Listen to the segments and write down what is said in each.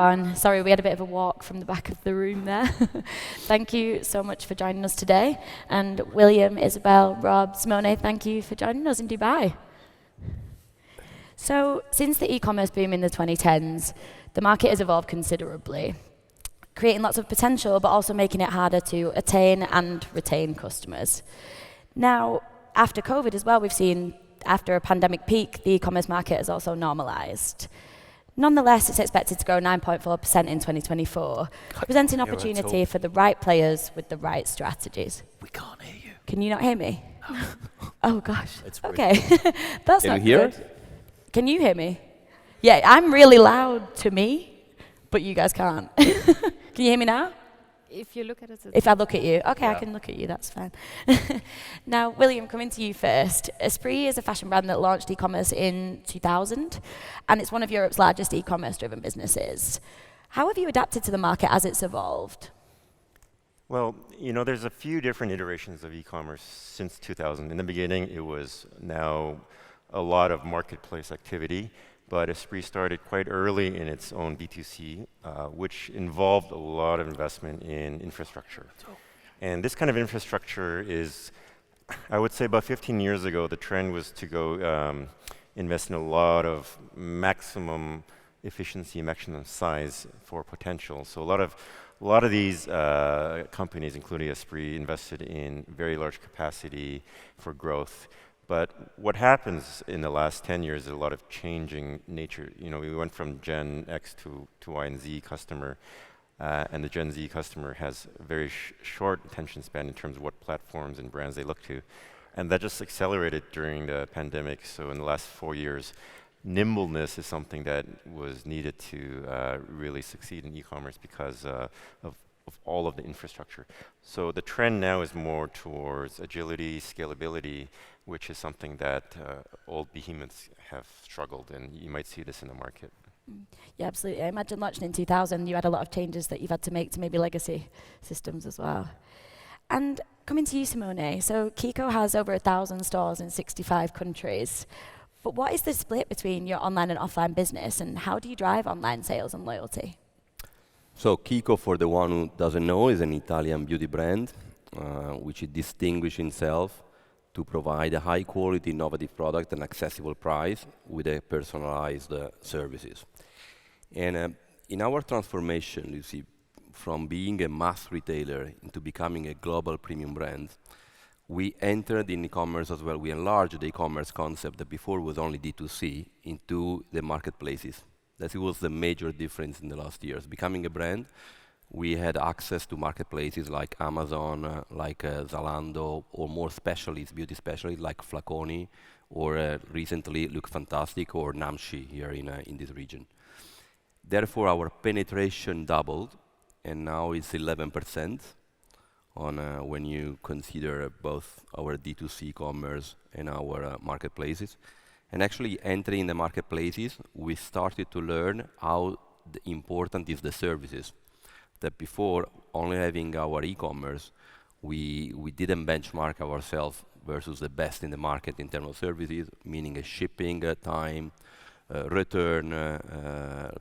everyone. Sorry, we had a bit of a walk from the back of the room there. Thank you so much for joining us today. And William, Isabel, Rob, Simone, thank you for joining us in Dubai. So, since the e-commerce boom in the 2010s, the market has evolved considerably, creating lots of potential, but also making it harder to attain and retain customers. Now, after COVID as well, we've seen, after a pandemic peak, the e-commerce market has also normalized. Nonetheless, it's expected to grow 9.4% in 2024, presenting opportunity for the right players with the right strategies. We can't hear you. Can you not hear me? Oh gosh. It's okay. That's Can not you hear good. Can you hear me? Yeah, I'm really loud to me, but you guys can't. Can you hear me now? If you look at it, if I look at you, okay, Yeah. I can look at you, that's fine. Now, William, coming to you first. Esprit is a fashion brand that launched e-commerce in 2000, and it's one of Europe's largest e-commerce driven businesses. How have you adapted to the market as it's evolved? Well, you know, there's a few different iterations of e-commerce since 2000. In the beginning, it was now a lot of marketplace activity, but Esprit started quite early in its own B2C, which involved a lot of investment in infrastructure. And this kind of infrastructure is, I would say about 15 years ago, the trend was to go invest in a lot of maximum efficiency, maximum size for potential. So a lot of these companies, including Esprit, invested in very large capacity for growth. But what happens in the last 10 years is a lot of changing nature. You know, we went from Gen X to Y and Z customer, and the Gen Z customer has a very short attention span in terms of what platforms and brands they look to. And that just accelerated during the pandemic. So in the last 4 years, nimbleness is something that was needed to really succeed in e-commerce because of all of the infrastructure. So the trend now is more towards agility, scalability, which is something that old behemoths have struggled, and you might see this in the market. Yeah, absolutely. I imagine launching in 2000, you had a lot of changes that you've had to make to maybe legacy systems as well. And coming to you, Simone, so Kiko has over 1,000 stores in 65 countries. But what is the split between your online and offline business, and how do you drive online sales and loyalty? So Kiko, for the one who doesn't know, is an Italian beauty brand which distinguishes itself to provide a high-quality, innovative product and accessible price with a personalized services. And in our transformation, you see, from being a mass retailer into becoming a global premium brand, we entered in e-commerce as well. We enlarged the e-commerce concept that before was only D2C into the marketplaces. That was the major difference in the last years. Becoming a brand, we had access to marketplaces like Amazon, like Zalando, or more specialists, beauty specialists like Flaconi, or recently Look Fantastic or Namshi here in this region. Therefore, our penetration doubled, and now it's 11% on when you consider both our D2C commerce and our marketplaces. And actually entering the marketplaces, we started to learn how important is the services. That before, only having our e-commerce, we didn't benchmark ourselves versus the best in the market in terms of services, meaning a shipping time, return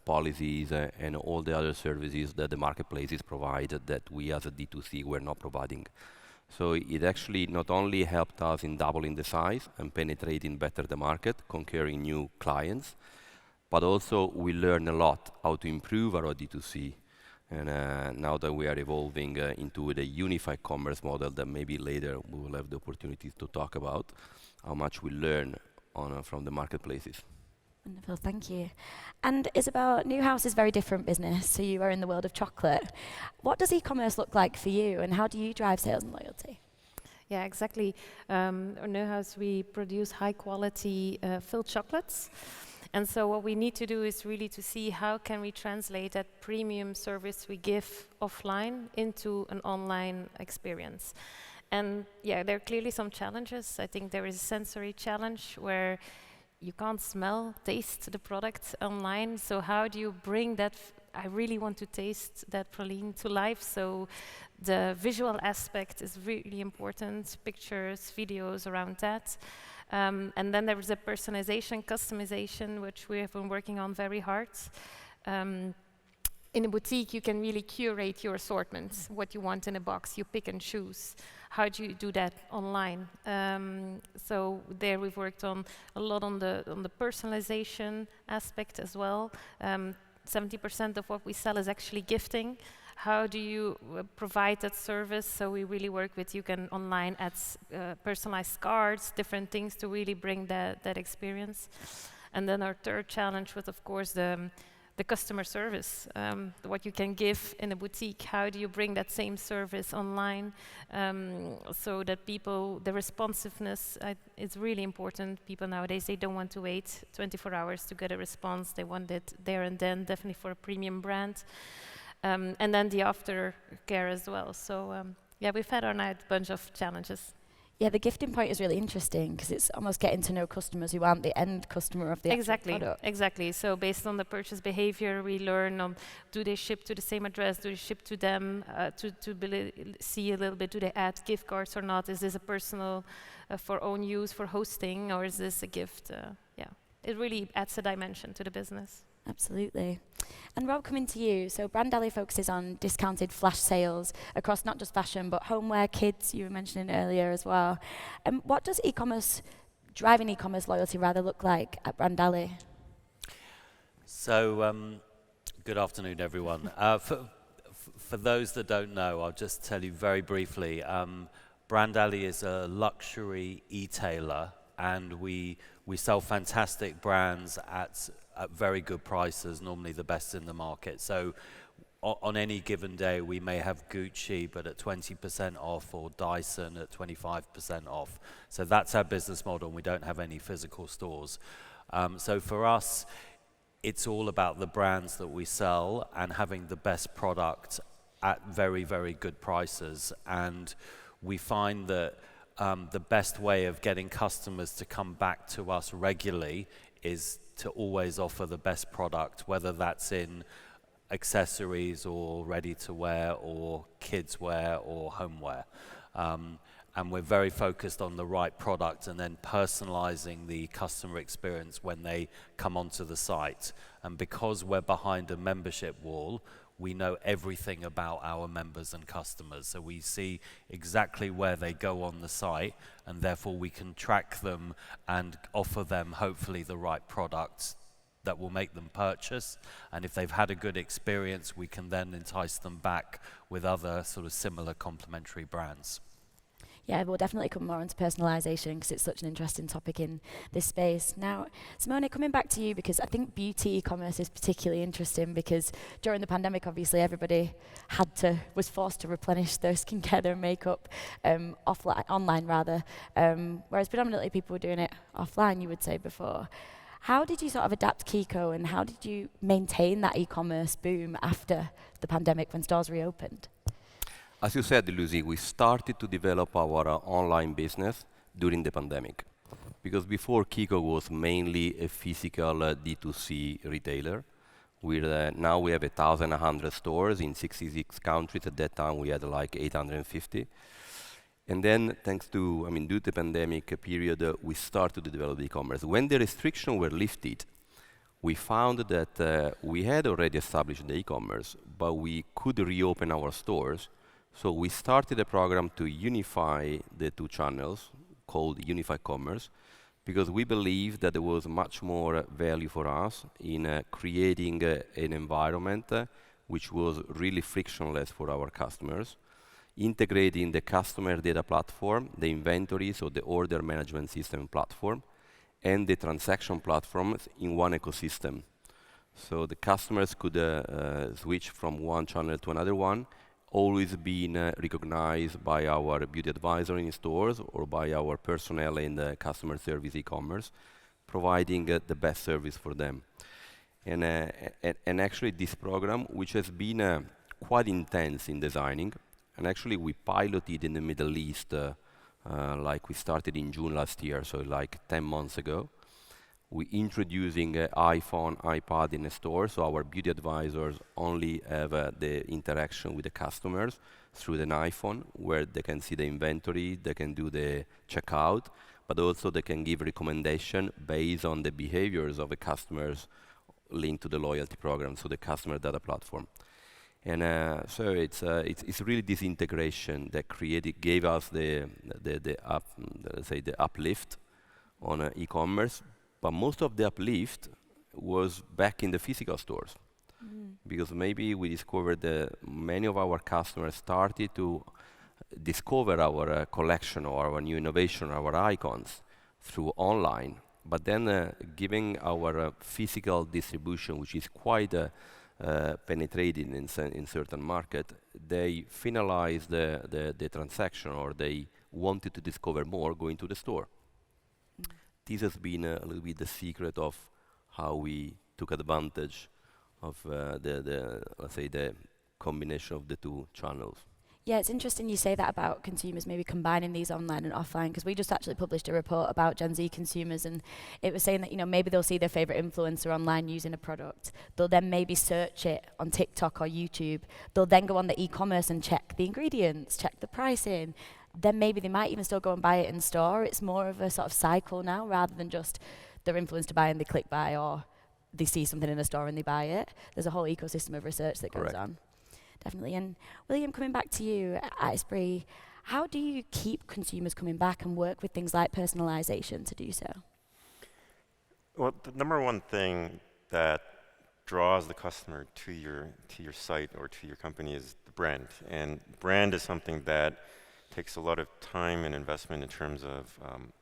policies, and all the other services that the marketplaces provided that we as a D2C were not providing. So it actually not only helped us in doubling the size and penetrating better the market, conquering new clients, but also we learned a lot how to improve our D2C. And now that we are evolving into the unified commerce model that maybe later we will have the opportunity to talk about, how much we learn from the marketplaces. Wonderful, thank you. And Isabel, New House is a very different business, so you are in the world of chocolate. What does e-commerce look like for you, and how do you drive sales and loyalty? Yeah, exactly. At New House, we produce high-quality filled chocolates. And so what we need to do is really to see how can we translate that premium service we give offline into an online experience. And yeah, there are clearly some challenges. I think there is a sensory challenge where you can't smell, taste the product online. So how do you bring that, I really want to taste that praline to life. So the visual aspect is really important, pictures, videos around that. And then there is a personalization, customization, which we have been working on very hard. In a boutique, you can really curate your assortments, what you want in a box, you pick and choose. How do you do that online? So there we've worked on a lot on the personalization aspect as well. 70% of what we sell is actually gifting. How do you provide that service? So we really work with, you can online add personalized cards, different things to really bring that experience. And then our third challenge was, of course, the customer service, what you can give in a boutique. How do you bring that same service online so that people, the responsiveness is really important. People nowadays, they don't want to wait 24 hours to get a response. They want it there and then, definitely for a premium brand. And then the aftercare as well. So yeah, we've had on a bunch of challenges. Yeah, the gifting point is really interesting because it's almost getting to know customers who aren't the end customer of the actual product. Exactly. So based on the purchase behavior, we learn on, do they ship to the same address? Do they ship to them? To see a little bit, do they add gift cards or not? Is this a personal, for own use, for hosting, or is this a gift? Yeah, it really adds a dimension to the business. Absolutely. And Rob, coming to you, so Brandali focuses on discounted flash sales across not just fashion, but homeware, kids, you were mentioning earlier as well. What does driving e-commerce loyalty rather look like at Brandali? So, good afternoon, everyone. For those that don't know, I'll just tell you very briefly, Brandali is a luxury e-tailer, and we sell fantastic brands at very good prices, normally the best in the market. So on any given day, we may have Gucci, but at 20% off, or Dyson at 25% off. So that's our business model, and we don't have any physical stores. So for us, it's all about the brands that we sell and having the best product at very, very good prices. And we find that the best way of getting customers to come back to us regularly is to always offer the best product, whether that's in accessories or ready to wear or kids wear or homeware. And we're very focused on the right product and then personalizing the customer experience when they come onto the site. And because we're behind a membership wall, we know everything about our members and customers. So we see exactly where they go on the site, and therefore we can track them and offer them hopefully the right products that will make them purchase. And if they've had a good experience, we can then entice them back with other sort of similar complementary brands. Yeah, we'll definitely come more into personalisation because it's such an interesting topic in this space. Now, Simone, coming back to you, because I think beauty e-commerce is particularly interesting because during the pandemic, obviously, everybody was forced to replenish their skincare, their makeup, online rather, whereas predominantly people were doing it offline, you would say before. How did you sort of adapt Kiko, and how did you maintain that e-commerce boom after the pandemic when stores reopened? As you said, Lucy, we started to develop our online business during the pandemic. Because before, Kiko was mainly a physical D2C retailer. Now we have 1,100 stores in 66 countries. At that time, we had like 850. And then, thanks to, due to the pandemic period, we started to develop e-commerce. When the restrictions were lifted, we found that we had already established the e-commerce, but we could reopen our stores. So we started a program to unify the two channels called Unified Commerce, because we believe that there was much more value for us in creating an environment which was really frictionless for our customers, integrating the customer data platform, the inventory, so the order management system platform, and the transaction platforms in one ecosystem. So the customers could switch from one channel to another one, always being recognized by our beauty advisor in stores or by our personnel in the customer service e-commerce, providing the best service for them. And actually this program, which has been quite intense in designing, and actually we piloted in the Middle East, like we started in June last year, so like 10 months ago. We introducing iPhone, iPad in the store, so our beauty advisors only have the interaction with the customers through an iPhone, where they can see the inventory, they can do the checkout, but also they can give recommendation based on the behaviors of the customers linked to the loyalty program, so the customer data platform. And so it's really this integration that gave us the uplift on e-commerce, but most of the uplift was back in the physical stores. Because maybe we discovered that many of our customers started to discover our collection or our new innovation, our icons through online, but then giving our physical distribution, which is quite penetrated in certain market, they finalized the transaction, or they wanted to discover more going to the store. This has been a little bit the secret of how we took advantage of let's say the combination of the two channels. Yeah, it's interesting you say that about consumers maybe combining these online and offline, because we just actually published a report about Gen Z consumers, and it was saying that, you know, maybe they'll see their favorite influencer online using a product. They'll then maybe search it on TikTok or YouTube. They'll then go on the e-commerce and check the ingredients, check the pricing. Then maybe they might even still go and buy it in store. It's more of a sort of cycle now, rather than just they're influenced to buy and they click buy, or they see something in a store and they buy it. There's a whole ecosystem of research that goes on. Definitely. And William, coming back to you at Esprit, how do you keep consumers coming back and work with things like personalization to do so? Well, the number one thing that draws the customer to your site or to your company is the brand. And brand is something that takes a lot of time and investment in terms of,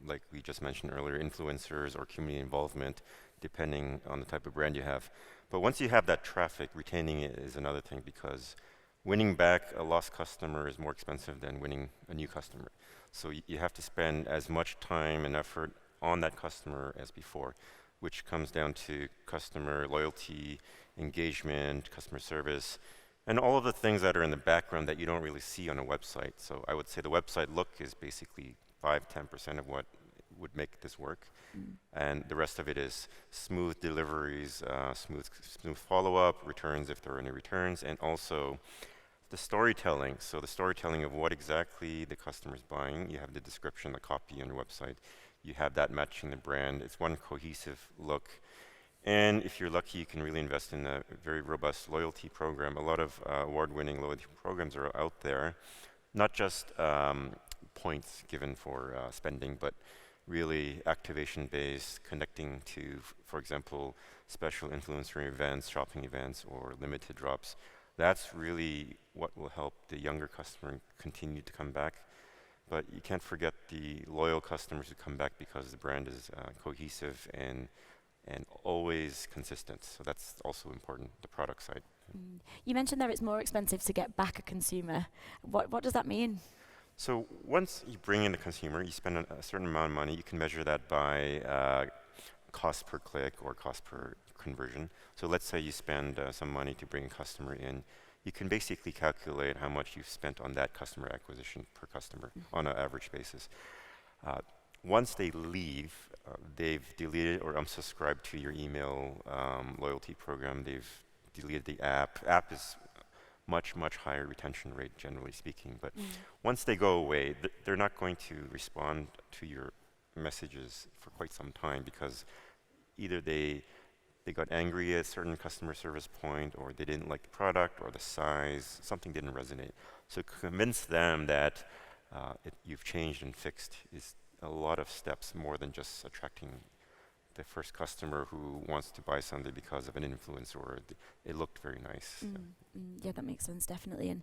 like we just mentioned earlier, influencers or community involvement, depending on the type of brand you have. But once you have that traffic, retaining it is another thing, because winning back a lost customer is more expensive than winning a new customer. So you have to spend as much time and effort on that customer as before, which comes down to customer loyalty, engagement, customer service, and all of the things that are in the background that you don't really see on a website. So I would say the website look is basically 5–10% of what would make this work. And the rest of it is smooth deliveries, smooth follow-up, returns if there are any returns, and also the storytelling. So the storytelling of what exactly the customer is buying. You have the description, the copy on your website. You have that matching the brand. It's one cohesive look. And if you're lucky, you can really invest in a very robust loyalty program. A lot of award-winning loyalty programs are out there, not just points given for spending, but really activation-based, connecting to, for example, special influencer events, shopping events, or limited drops. That's really what will help the younger customer continue to come back. But you can't forget the loyal customers who come back because the brand is cohesive and always consistent. So that's also important, the product side. You mentioned that it's more expensive to get back a consumer. What does that mean? So once you bring in the consumer, you spend a certain amount of money. You can measure that by cost per click or cost per conversion. So let's say you spend some money to bring a customer in. You can basically calculate how much you've spent on that customer acquisition per customer on an average basis. Once they leave, they've deleted or unsubscribed to your email loyalty program. They've deleted the app. App is much higher retention rate, generally speaking. But once they go away, they're not going to respond to your messages for quite some time, because either they got angry at a certain customer service point, or they didn't like the product or the size, something didn't resonate. So convince them that you've changed and fixed is a lot of steps, more than just attracting the first customer who wants to buy something because of an influencer or it looked very nice. Yeah, that makes sense, definitely.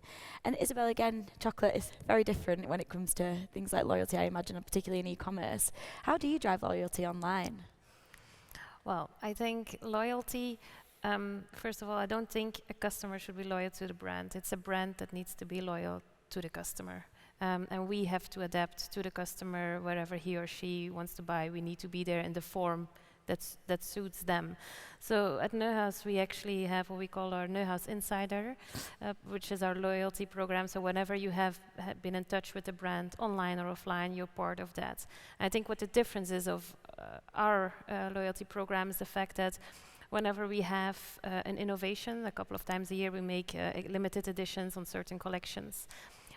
And Isabel, again, chocolate is very different when it comes to things like loyalty, I imagine, particularly in e-commerce. How do you drive loyalty online? Well, I think loyalty, first of all, I don't think a customer should be loyal to the brand. It's a brand that needs to be loyal to the customer. And we have to adapt to the customer wherever he or she wants to buy. We need to be there in the form that suits them. So at Neuhaus, we actually have what we call our Neuhaus Insider, which is our loyalty program. So whenever you have been in touch with the brand, online or offline, you're part of that. I think what the difference is of our loyalty program is the fact that whenever we have an innovation, a couple of times a year, we make limited editions on certain collections.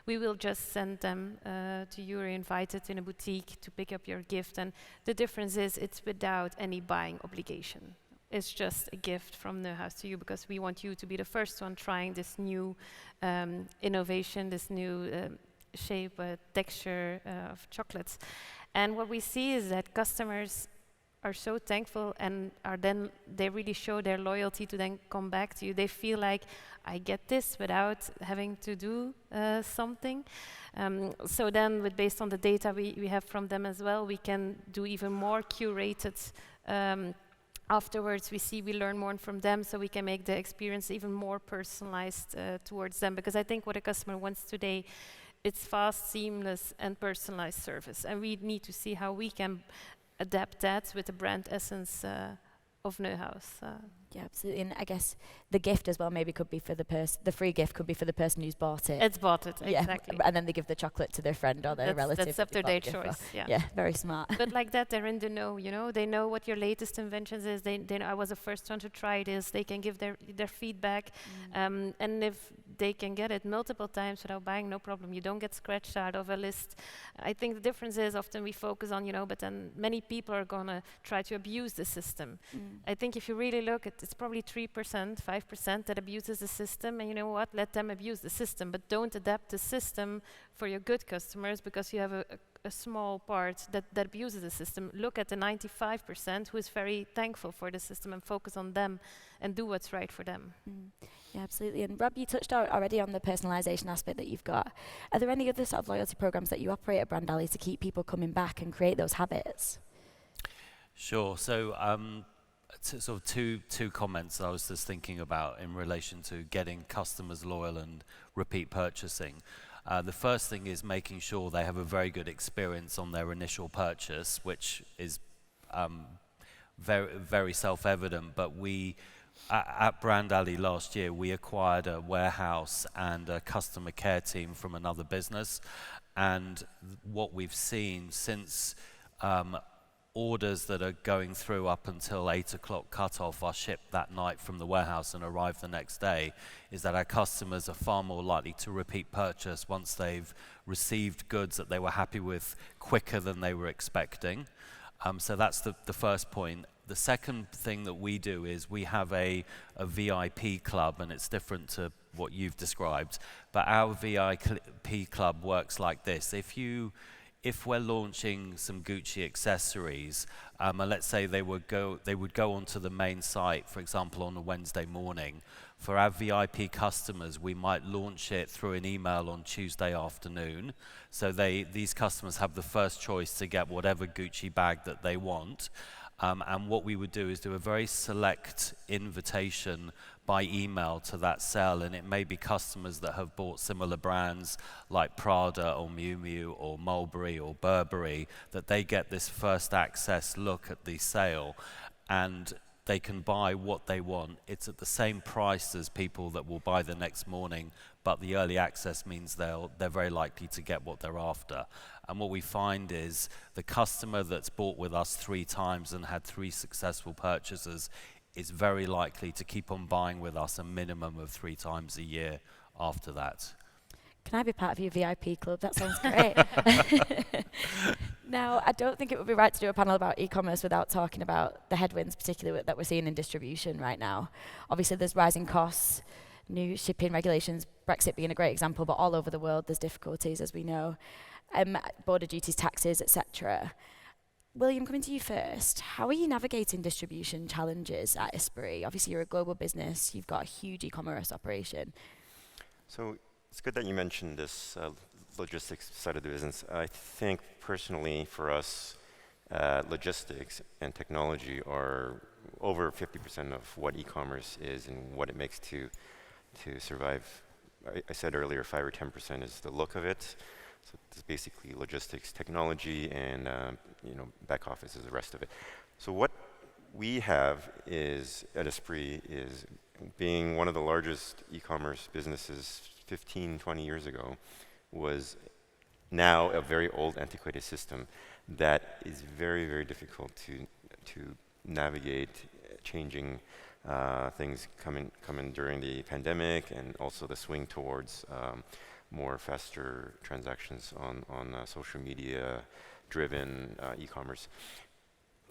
We will just send them to you, or invited in a boutique to pick up your gift. And the difference is it's without any buying obligation. is just a gift from Neuhaus to you, because we want you to be the first one trying this new innovation, this new shape, texture of chocolates. And what we see is that customers are so thankful and they really show their loyalty to then come back to you. They feel like, I get this without having to do something. So then, based on the data we have from them as well, we can do even more curated. Afterwards, we learn more from them, so we can make the experience even more personalized towards them. Because I think what a customer wants today, it's fast, seamless, and personalized service. And we need to see how we can adapt that with the brand essence of Neuhaus. Yeah, absolutely. And I guess the gift as well maybe could be for the free gift could be for the person who's bought it. It's bought it, Yeah, exactly. and then they give the chocolate to their friend or their relative. That's up to their choice, yeah. Yeah, very smart. But like that, they're in the know, you know? They know what your latest inventions is. They know I was the first one to try this. They can give their feedback. And if they can get it multiple times without buying, no problem. You don't get scratched out of a list. I think the difference is often we focus on, but then many people are gonna try to abuse the system. I think if you really look at, it's probably 3%, 5% that abuses the system, and you know what? Let them abuse the system, but don't adapt the system for your good customers, because you have a small part that abuses the system. Look at the 95% who is very thankful for the system and focus on them and do what's right for them. Yeah, absolutely. And Rob, you touched already on the personalization aspect that you've got. Are there any other sort of loyalty programs that you operate at Brand Alley to keep people coming back and create those habits? Sure. So sort of two comments I was just thinking about in relation to getting customers loyal and repeat purchasing. The first thing is making sure they have a very good experience on their initial purchase, which is very, very self-evident. But at Brand Alley last year, we acquired a warehouse and a customer care team from another business. And what we've seen since orders that are going through up until 8 o'clock cutoff are shipped that night from the warehouse and arrive the next day, is that our customers are far more likely to repeat purchase once they've received goods that they were happy with quicker than they were expecting. So that's the first point. The second thing that we do is we have a VIP club, and it's different to what you've described, but our VIP club works like this. If we're launching some Gucci accessories, and let's say they would go onto the main site, for example, on a Wednesday morning, for our VIP customers, we might launch it through an email on Tuesday afternoon. So these customers have the first choice to get whatever Gucci bag that they want. And what we would do is do a very select invitation by email to that cell, and it may be customers that have bought similar brands like Prada or Miu Miu or Mulberry or Burberry, that they get this first access look at the sale, and they can buy what they want. It's at the same price as people that will buy the next morning, but the early access means they're very likely to get what they're after. And what we find is the customer that's bought with us 3 times and had 3 successful purchases is very likely to keep on buying with us a minimum of 3 times a year after that. Can I be part of your VIP club? That sounds great. Now, I don't think it would be right to do a panel about e-commerce without talking about the headwinds, particularly that we're seeing in distribution right now. Obviously, there's rising costs, new shipping regulations, Brexit being a great example, but all over the world there's difficulties, as we know, border duties, taxes, etc. William, coming to you first, how are you navigating distribution challenges at Esprit? Obviously, you're a global business, you've got a huge e-commerce operation. So it's good that you mentioned this logistics side of the business. I think personally for us, logistics and technology are over 50% of what e-commerce is and what it makes to survive. I said earlier 5 or 10% is the look of it. So it's basically logistics, technology, and back office is the rest of it. So what we have is at Esprit is being one of the largest e-commerce businesses 15, 20 years ago, was now a very old, antiquated system that is very, very difficult to navigate, changing things coming during the pandemic, and also the swing towards more faster transactions on social media driven e-commerce.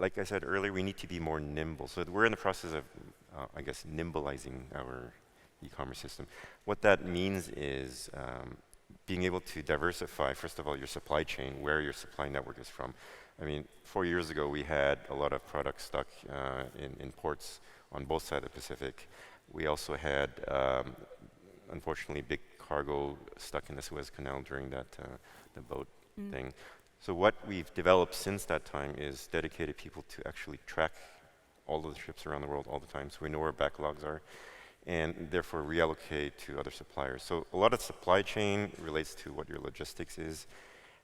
like I said earlier, we need to be more nimble. So we're in the process of, I guess, nimbleizing our e-commerce system. What that means is being able to diversify, first of all, your supply chain, where your supply network is from. I mean, 4 years ago, we had a lot of products stuck in ports on both sides of the Pacific. We also had, unfortunately, big cargo stuck in the Suez Canal during that the boat thing. So what we've developed since that time is dedicated people to actually track all of the ships around the world all the time, so we know where backlogs are, and therefore reallocate to other suppliers. So a lot of supply chain relates to what your logistics is,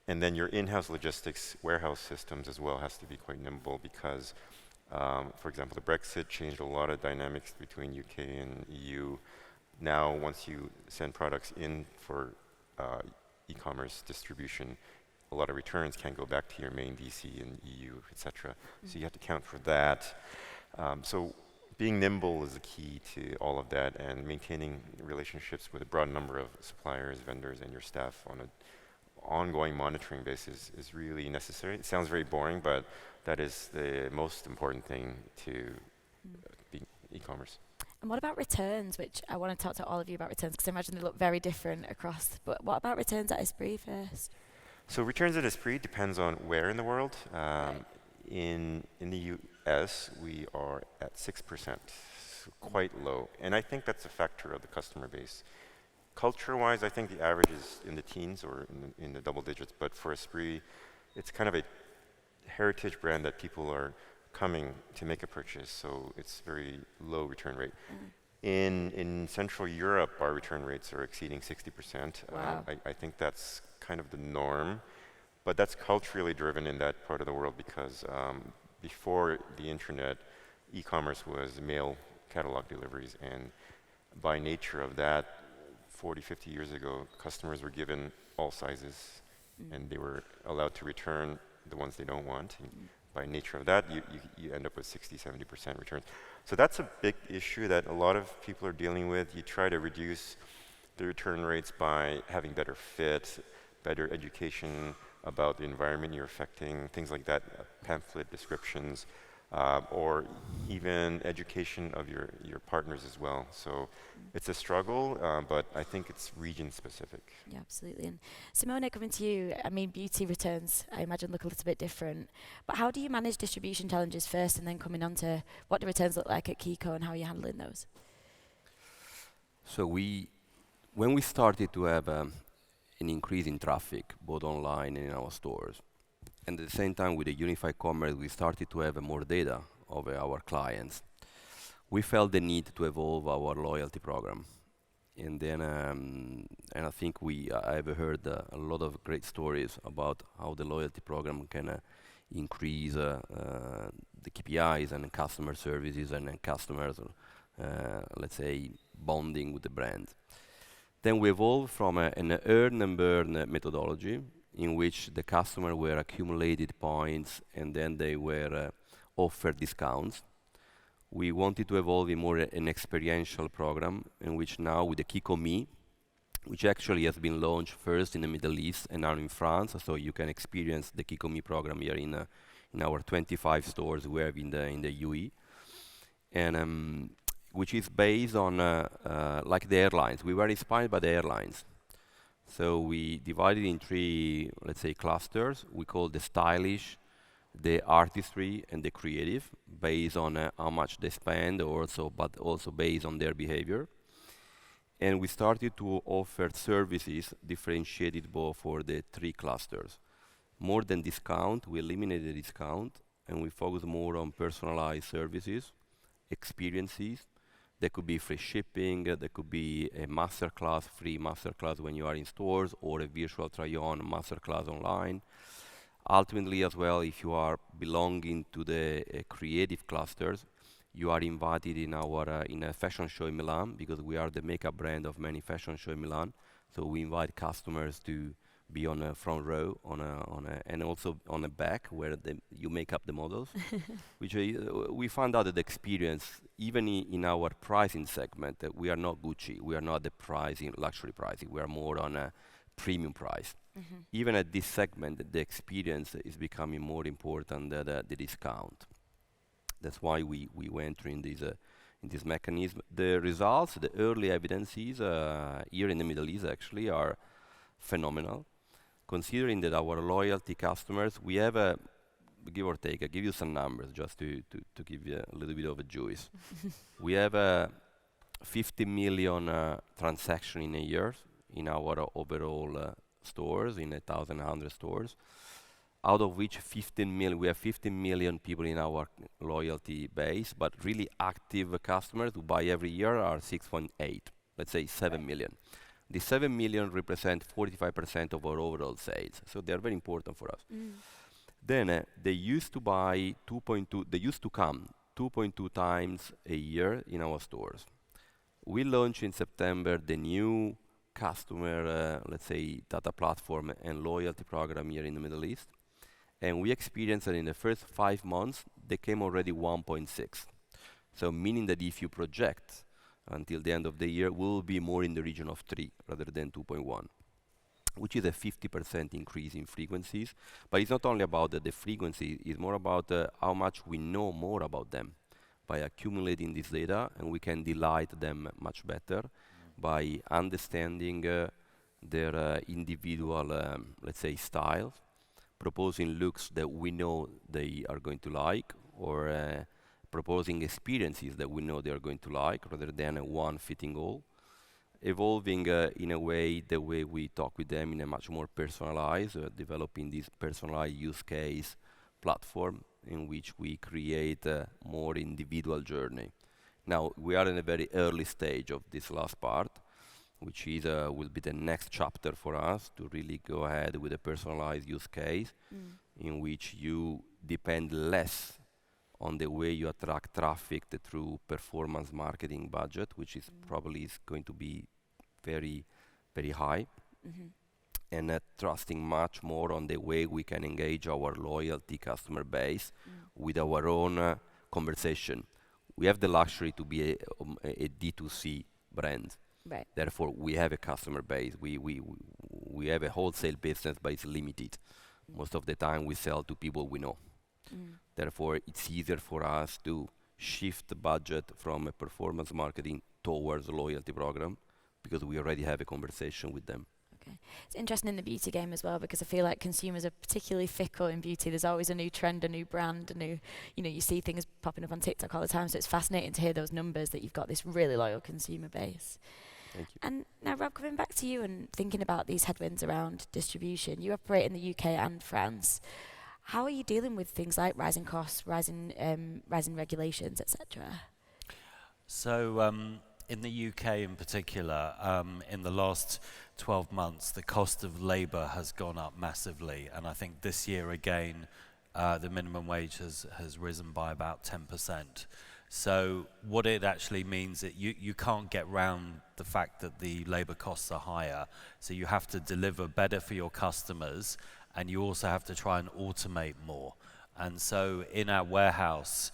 and then your in-house logistics warehouse systems as well has to be quite nimble because, for example, the Brexit changed a lot of dynamics between UK and EU. Now, once you send products in for e-commerce distribution, a lot of returns can go back to your main DC in EU, etc. So you have to count for that. So being nimble is the key to all of that, and maintaining relationships with a broad number of suppliers, vendors, and your staff on an ongoing monitoring basis is really necessary. It sounds very boring, but that is the most important thing to e-commerce. And what about returns, which I want to talk to all of you about returns, because I imagine they look very different across. But what about returns at Esprit first? So returns at Esprit depends on where in the world. In the US, we are at 6%, so quite low. And I think that's a factor of the customer base. Culture-wise, I think the average is in the teens or in the double digits. But for Esprit, it's kind of a heritage brand that people are coming to make a purchase, so it's very low return rate. In Central Europe, our return rates are exceeding 60%. Wow. I think that's kind of the norm, but that's culturally driven in that part of the world because before the internet, e-commerce was mail catalog deliveries, and by nature of that, 40, 50 years ago, customers were given all sizes, and they were allowed to return the ones they don't want. By nature of that, you end up with 60, 70% returns. So that's a big issue that a lot of people are dealing with. You try to reduce the return rates by having better fit, better education about the environment you're affecting, things like that, pamphlet descriptions, or even education of your partners as well. So it's a struggle, but I think it's region specific. Yeah, absolutely. And Simone, coming to you, I mean, beauty returns, I imagine, look a little bit different. But how do you manage distribution challenges first and then coming on to what the returns look like at Kiko and how you're handling those? So when we started to have an increase in traffic, both online and in our stores, and at the same time with the unified commerce, we started to have more data of our clients. We felt the need to evolve our loyalty program. And then, and I think I've heard a lot of great stories about how the loyalty program can increase the KPIs and customer services and customers, let's say, bonding with the brand. Then we evolved from an earn and burn methodology in which the customer were accumulated points and then they were offered discounts. We wanted to evolve in more an experiential program in which now with the Kiko Me, which actually has been launched first in the Middle East and now in France, so you can experience the Kiko Me program here in our 25 stores we have in the UE, and which is based on like the airlines. We were inspired by the airlines. So we divided in 3, let's say, clusters. We call the stylish, the artistry, and the creative, based on how much they spend, but also based on their behavior. And we started to offer services differentiated both for the 3 clusters. More than discount, we eliminated the discount, and we focus more on personalized services, experiences. There could be free shipping, there could be a masterclass, free masterclass when you are in stores, or a virtual try-on masterclass online. Ultimately as well, if you are belonging to the creative clusters, you are invited in our in a fashion show in Milan, because we are the makeup brand of many fashion show in Milan. So we invite customers to be on a front row, and also on the back where you make up the models, which we found out that the experience, even in our pricing segment, that we are not Gucci, we are not the pricing, luxury pricing, we are more on a premium price. Even at this segment, the experience is becoming more important than the discount. That's why we went in this mechanism. The results, the early evidences here in the Middle East actually are phenomenal. Considering that our loyalty customers, we have a, give or take, I give you some numbers just to give you a little bit of a juice. We have a 50 million transaction in a year in our overall stores, in 1,100 stores, out of which 15 million, we have 15 million people in our loyalty base, but really active customers who buy every year are 6.8, let's say 7 million. The 7 million represent 45% of our overall sales, so they are very important for us. Then they used to buy 2.2, they used to come 2.2 times a year in our stores. We launched in September the new customer, let's say, data platform and loyalty program here in the Middle East. And we experienced that in the first 5 months, they came already 1.6. So meaning that if you project until the end of the year, we'll be more in the region of 3 rather than 2.1, which is a 50% increase in frequencies. But it's not only about the frequency, it's more about how much we know more about them by accumulating this data, and we can delight them much better by understanding their individual, let's say, styles, proposing looks that we know they are going to like, or proposing experiences that we know they are going to like, rather than a one fitting all. Evolving in a way, the way we talk with them in a much more personalized, developing this personalized use case platform in which we create a more individual journey. Now, we are in a very early stage of this last part, which is will be the next chapter for us to really go ahead with a personalized use case in which you depend less on the way you attract traffic through performance marketing budget, which is probably is going to be very, very high, and trusting much more on the way we can engage our loyalty customer base with our own conversation. We have the luxury to be a D2C brand. Right. Therefore, we have a customer base. We have a wholesale business, but it's limited. Most of the time, we sell to people we know. Therefore, it's easier for us to shift the budget from a performance marketing towards a loyalty program because we already have a conversation with them. Okay. It's interesting in the beauty game as well, because I feel like consumers are particularly fickle in beauty. There's always a new trend, a new brand, a new, you see things popping up on TikTok all the time. So it's fascinating to hear those numbers that you've got this really loyal consumer base. Thank you. And now, Rob, coming back to you and thinking about these headwinds around distribution, you operate in the UK and France. How are you dealing with things like rising costs, rising regulations, etc.? So in the UK in particular, in the last 12 months, the cost of labour has gone up massively. And I think this year again, the minimum wage has risen by about 10%. So what it actually means that you can't get round the fact that the labour costs are higher. So you have to deliver better for your customers, and you also have to try and automate more. And so in our warehouse,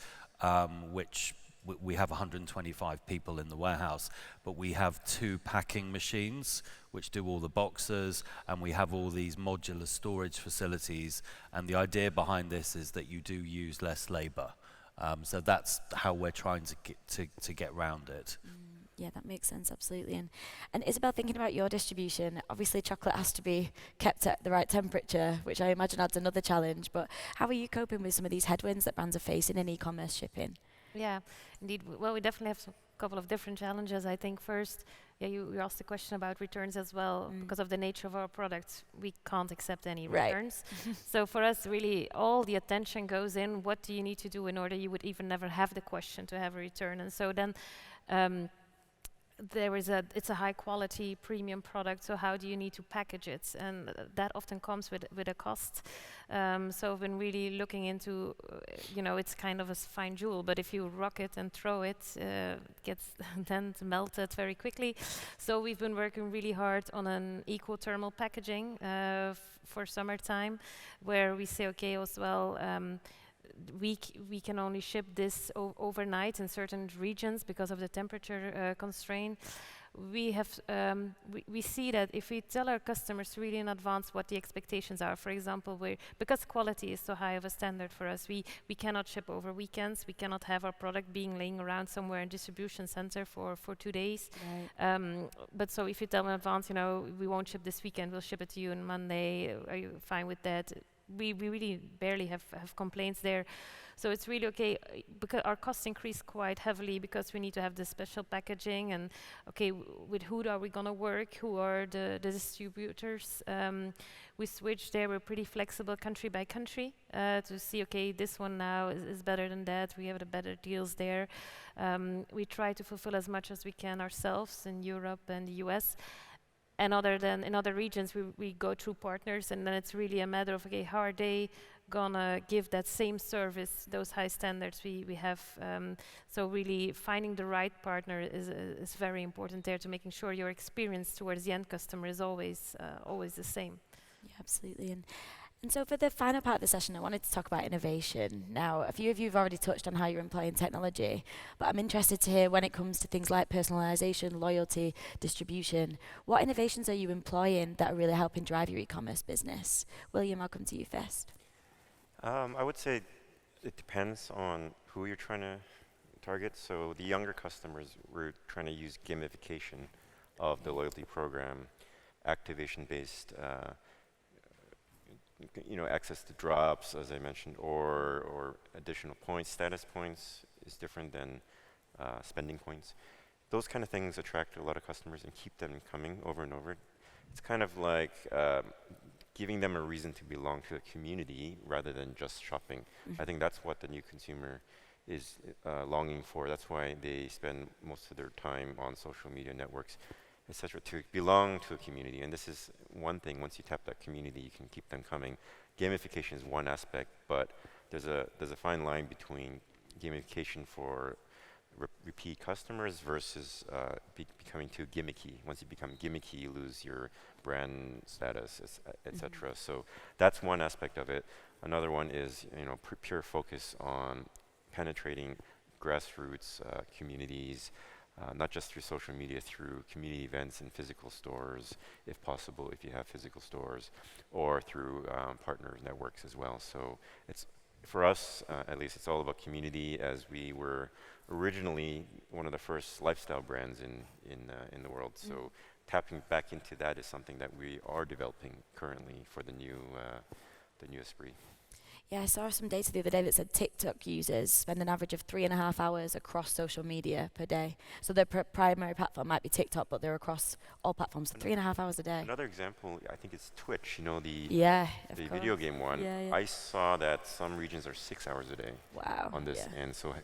which we have 125 people in the warehouse, but we have 2 packing machines which do all the boxes, and we have all these modular storage facilities. And the idea behind this is that you do use less labour. So that's how we're trying to get round it. Yeah, that makes sense, absolutely. And Isabel, thinking about your distribution, obviously chocolate has to be kept at the right temperature, which I imagine adds another challenge. But how are you coping with some of these headwinds that brands are facing in e-commerce shipping? Yeah, indeed. Well, we definitely have a couple of different challenges. I think first, you asked the question about returns as well. Because of the nature of our products, we can't accept any returns. So for us, really, all the attention goes in, what do you need to do in order you would even never have the question to have a return? And so then it's a high quality premium product, so how do you need to package it? And that often comes with a cost. So I've been really looking into, it's kind of a fine jewel, but if you rock it and throw it, it gets then melted very quickly. So we've been working really hard on an eco-thermal packaging for summertime, where we say, okay, as well, we can only ship this overnight in certain regions because of the temperature constraint. we see that if we tell our customers really in advance what the expectations are, for example, because quality is so high of a standard for us, we cannot ship over weekends, we cannot have our product being laying around somewhere in distribution center for 2 days. Right. But so if you tell in advance, you know, we won't ship this weekend, we'll ship it to you on Monday, are you fine with that? We really barely have complaints there. So it's really okay, because our costs increase quite heavily because we need to have this special packaging, and okay, with who are we gonna work? Who are the distributors? We switch there, we're pretty flexible country by country to see, okay, this one now is better than that, we have the better deals there. We try to fulfill as much as we can ourselves in Europe and the US. And other than in other regions, we go through partners, and then it's really a matter of, okay, how are they gonna give that same service, those high standards we have? So really finding the right partner is very important there, to making sure your experience towards the end customer is always the same. Yeah, absolutely. And so for the final part of the session, I wanted to talk about innovation. Now, a few of you have already touched on how you're employing technology, but I'm interested to hear, when it comes to things like personalization, loyalty, distribution, what innovations are you employing that are really helping drive your e-commerce business? William, I'll come to you first. I would say it depends on who you're trying to target. So the younger customers, we're trying to use gamification of the loyalty program, activation-based, access to drops, as I mentioned, or additional points. Status points is different than spending points. Those kind of things attract a lot of customers and keep them coming over and over. It's kind of like giving them a reason to belong to a community rather than just shopping. I think that's what the new consumer is longing for. That's why they spend most of their time on social media networks, etc., to belong to a community. And this is one thing. Once you tap that community, you can keep them coming. Gamification is one aspect, but there's a fine line between gamification for repeat customers versus becoming too gimmicky. Once you become gimmicky, you lose your brand status, etc. So that's one aspect of it. Another one is pure focus on penetrating grassroots communities. Not just through social media, through community events in physical stores, if possible, if you have physical stores, or through partner networks as well. So it's, for us, at least, it's all about community, as we were originally one of the first lifestyle brands in the world. So tapping back into that is something that we are developing currently for the new Esprit. Yeah, I saw some data the other day that said TikTok users spend an average of 3.5 hours across social media per day. So their primary platform might be TikTok, but they're across all platforms, so 3.5 hours a day. Another example, I think it's Twitch, the video game one. Yeah. I saw that some regions are 6 hours a day on this, and so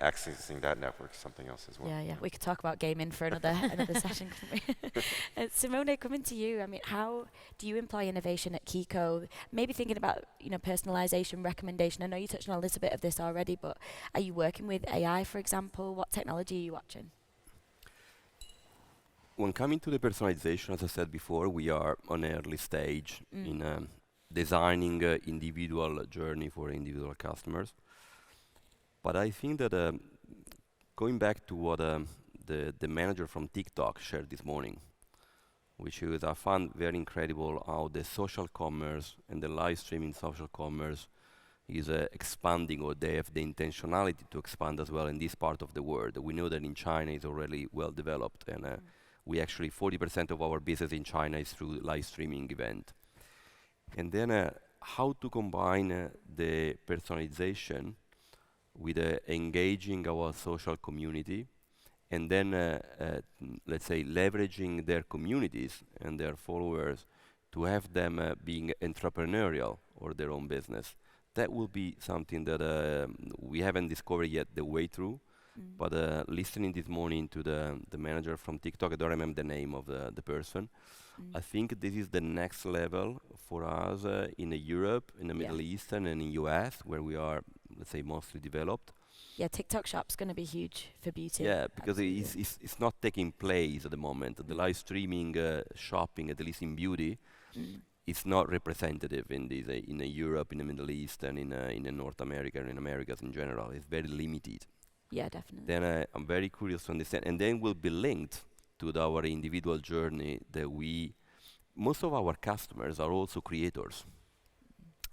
accessing that network is something else as well. Yeah. We could talk about gaming for another session, couldn't we? Simone, coming to you. I mean, how do you employ innovation at Kiko? Maybe thinking about personalization, recommendation. I know you touched on a little bit of this already, but are you working with AI, for example? What technology are you watching? When coming to the personalization, as I said before, we are on an early stage in designing an individual journey for individual customers. But I think that going back to what the manager from TikTok shared this morning, which is, I found very incredible how the social commerce and the live streaming social commerce is expanding, or they have the intentionality to expand as well in this part of the world. We know that in China it's already well developed, and we actually 40% of our business in China is through live streaming event. And then how to combine the personalization with engaging our social community, and then let's say leveraging their communities and their followers to have them being entrepreneurial or their own business. That will be something that we haven't discovered yet the way through. But listening this morning to the manager from TikTok, I don't remember the name of the person. I think this is the next level for us in Europe, in the Middle East, and in the US, where we are, let's say, mostly developed. Yeah, TikTok Shop's going to be huge for beauty. Yeah, because it's not taking place at the moment. The live streaming shopping, at least in beauty, it's not representative in Europe, in the Middle East, and in North America, and in Americas in general. It's very limited. Yeah, definitely. Then I'm very curious to understand, and then will be linked to our individual journey that most of our customers are also creators.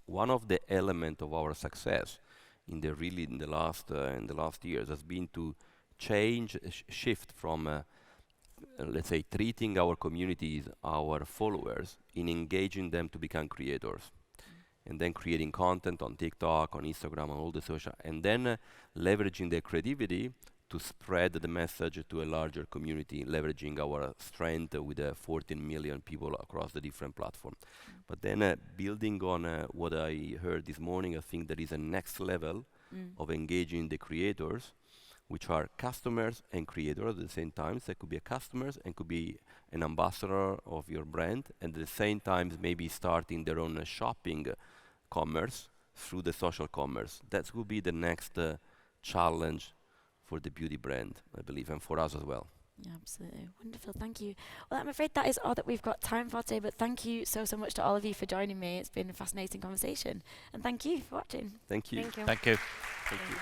One of the elements of our success in the last years has been to shift from let's say treating our communities, our followers, in engaging them to become creators, and then creating content on TikTok, on Instagram, on all the social, and then leveraging their creativity to spread the message to a larger community, leveraging our strength with 14 million people across the different platforms. But then building on what I heard this morning, I think there is a next level of engaging the creators, which are customers and creators at the same time. So it could be a customer and could be an ambassador of your brand, and at the same time maybe starting their own shopping commerce through the social commerce. That will be the next challenge for the beauty brand, I believe, and for us as well. Yeah, absolutely. Wonderful, thank you. Well, I'm afraid that is all that we've got time for today, but thank you so much to all of you for joining me. It's been a fascinating conversation, and thank you for watching. Thank you. Thank you. Thank you. Thank you.